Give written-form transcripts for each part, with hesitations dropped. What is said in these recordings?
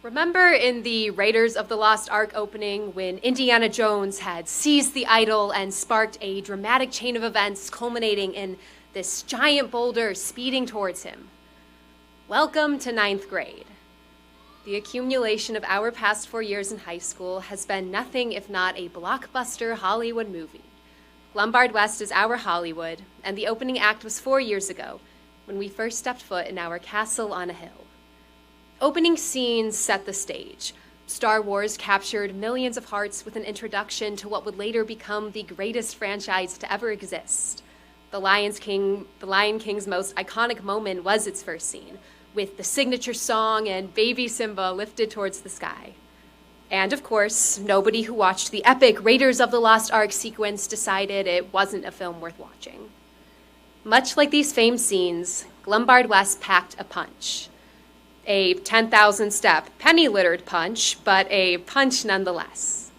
Remember in the Raiders of the Lost Ark opening when Indiana Jones had seized the idol and sparked a dramatic chain of events culminating in this giant boulder speeding towards him? Welcome to ninth grade. The accumulation of our past 4 years in high school has been nothing if not a blockbuster Hollywood movie. Lombard West is our Hollywood, and the opening act was 4 years ago when we first stepped foot in our castle on a hill. Opening scenes set the stage. Star Wars captured millions of hearts with an introduction to what would later become the greatest franchise to ever exist. The Lion King's most iconic moment was its first scene, with the signature song and baby Simba lifted towards the sky. And of course, nobody who watched the epic Raiders of the Lost Ark sequence decided it wasn't a film worth watching. Much like these famed scenes, Lombard West packed a punch. A 10,000-step, penny-littered punch, but a punch nonetheless.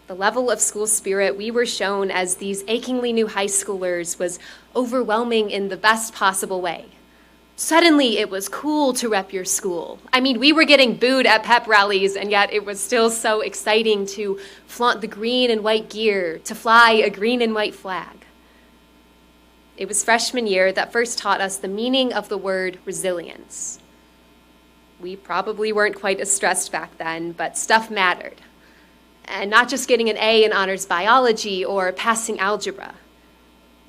The level of school spirit we were shown as these achingly new high schoolers was overwhelming in the best possible way. Suddenly, it was cool to rep your school. I mean, we were getting booed at pep rallies, and yet it was still so exciting to flaunt the green and white gear, to fly a green and white flag. It was freshman year that first taught us the meaning of the word resilience. We probably weren't quite as stressed back then, but stuff mattered. And not just getting an A in honors biology or passing algebra.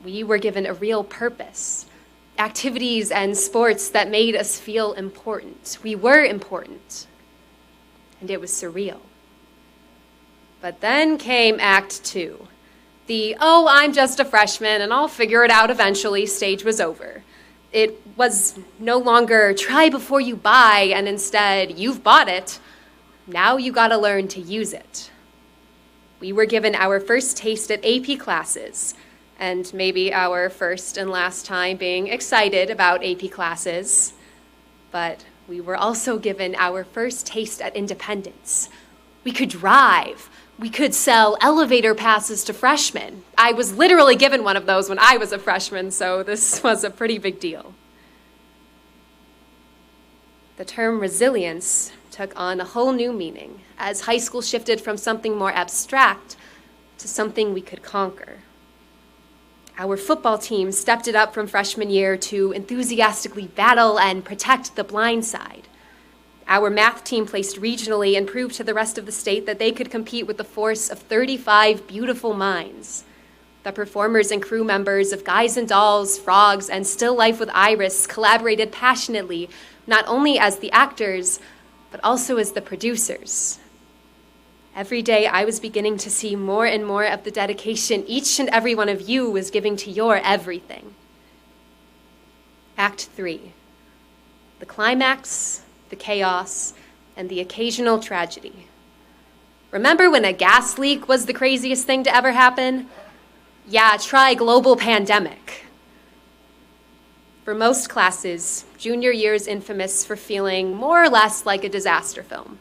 We were given a real purpose, activities and sports that made us feel important. We were important. And it was surreal. But then came Act 2. The, oh, I'm just a freshman and I'll figure it out eventually stage was over. It was no longer try before you buy, and instead, you've bought it. Now you gotta learn to use it. We were given our first taste at AP classes, and maybe our first and last time being excited about AP classes. But we were also given our first taste at independence. We could drive. We could sell elevator passes to freshmen. I was literally given one of those when I was a freshman, so this was a pretty big deal. The term resilience took on a whole new meaning as high school shifted from something more abstract to something we could conquer. Our football team stepped it up from freshman year to enthusiastically battle and protect the blind side. Our math team placed regionally and proved to the rest of the state that they could compete with the force of 35 beautiful minds. The performers and crew members of Guys and Dolls, Frogs, and Still Life with Iris collaborated passionately, not only as the actors, but also as the producers. Every day I was beginning to see more and more of the dedication each and every one of you was giving to your everything. Act 3. The climax, the chaos, and the occasional tragedy. Remember when a gas leak was the craziest thing to ever happen? Yeah, try global pandemic. For most classes, junior year is infamous for feeling more or less like a disaster film.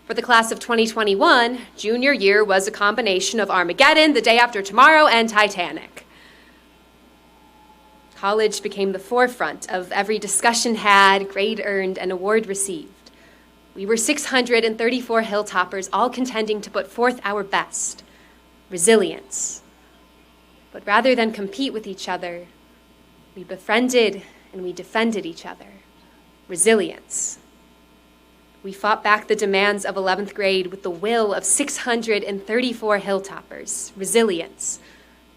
For the class of 2021, junior year was a combination of Armageddon, The Day After Tomorrow, and Titanic. College became the forefront of every discussion had, grade earned, and award received. We were 634 hilltoppers, all contending to put forth our best, resilience. But rather than compete with each other, we befriended and we defended each other, resilience. We fought back the demands of 11th grade with the will of 634 hilltoppers, resilience.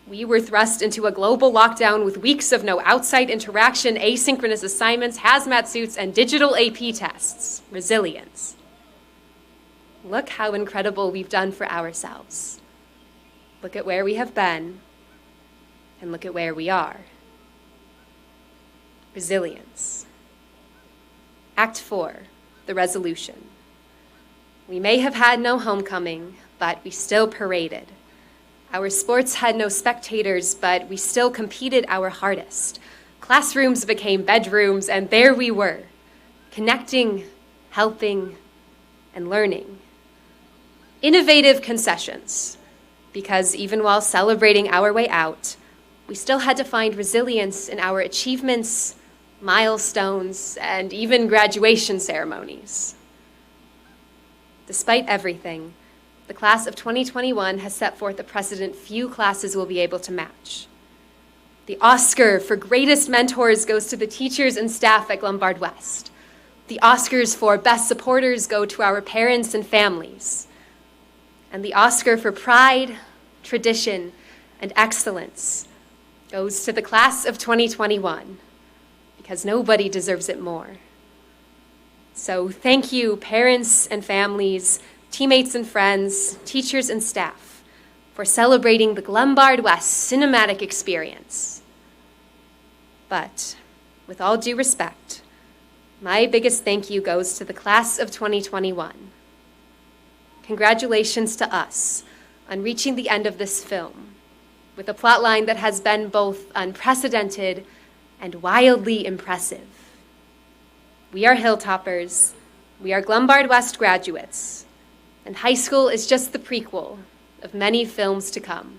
We were thrust into a global lockdown with weeks of no outside interaction, asynchronous assignments, hazmat suits, and digital AP tests. Resilience. Look how incredible we've done for ourselves. Look at where we have been, and look at where we are. Resilience. Act 4, the resolution. We may have had no homecoming, but we still paraded. Our sports had no spectators, but we still competed our hardest. Classrooms became bedrooms, and there we were, connecting, helping, and learning. Innovative concessions, because even while celebrating our way out, we still had to find resilience in our achievements milestones, and even graduation ceremonies. Despite everything, the class of 2021 has set forth a precedent few classes will be able to match. The Oscar for greatest mentors goes to the teachers and staff at Glenbard West. The Oscars for best supporters go to our parents and families. And the Oscar for pride, tradition, and excellence goes to the class of 2021, because nobody deserves it more. So thank you, parents and families, teammates and friends, teachers and staff, for celebrating the Glenbard West cinematic experience. But with all due respect, my biggest thank you goes to the class of 2021. Congratulations to us on reaching the end of this film with a plotline that has been both unprecedented and wildly impressive. We are Hilltoppers, we are Glenbard West graduates, and high school is just the prequel of many films to come.